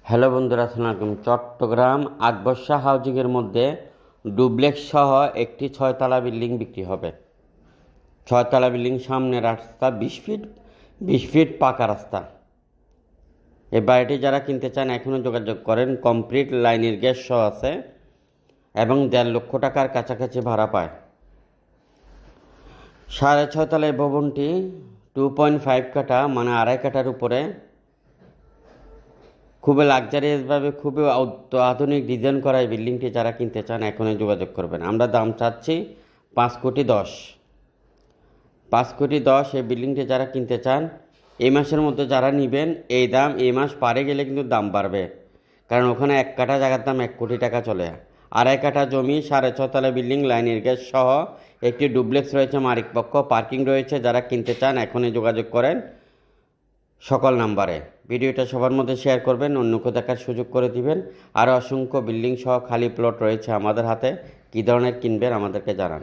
Hello বন্ধুরা, আসসালামু আলাইকুম। চট্টগ্রাম আকবর শাহ হাউজিংয়ের মধ্যে ডুপ্লেক্স সহ একটি 6 তলা বিল্ডিং বিক্রি হবে। 6 তলা বিল্ডিং, সামনে রাস্তা 20 ফিট পাকা রাস্তা। এই বাড়িটি যারা কিনতে চান এখনও যোগাযোগ করেন। কমপ্লিট লাইনের গ্যাস সহ আছে এবং 1.5 লক্ষ টাকার কাছাকাছি ভাড়া পায়। 6.5 তলা এই ভবনটি 2.5 কাঠা মানে 2.5 কাঠার উপরে খুবই লাক্সারিয়াসভাবে খুবই আধুনিক ডিজাইন করা এই বিল্ডিংটি যারা কিনতে চান এখনই যোগাযোগ করবেন। আমরা দাম চাচ্ছি 5,10,00,000। 5,10,00,000 এই বিল্ডিংটি যারা কিনতে চান এই মাসের মধ্যে যারা নেবেন, এই দাম এই মাস পারে গেলে কিন্তু দাম বাড়বে, কারণ ওখানে 1 কাঠা জায়গার দাম 1 কোটি টাকা চলে। 2.5 কাঠা জমি, 6.5 তলা বিল্ডিং, লাইনের গ্যাস সহ একটি ডুপ্লেক্স রয়েছে, মালিকপক্ষ, পার্কিং রয়েছে। যারা কিনতে চান এখনই যোগাযোগ করেন সকল নাম্বারে। ভিডিওটা সবার মধ্যে শেয়ার করবেন, অন্যকে দেখার সুযোগ করে দিবেন। আরও অসংখ্য বিল্ডিং সহ খালি প্লট রয়েছে আমাদের হাতে। কী ধরনের কিনবেন আমাদেরকে জানান।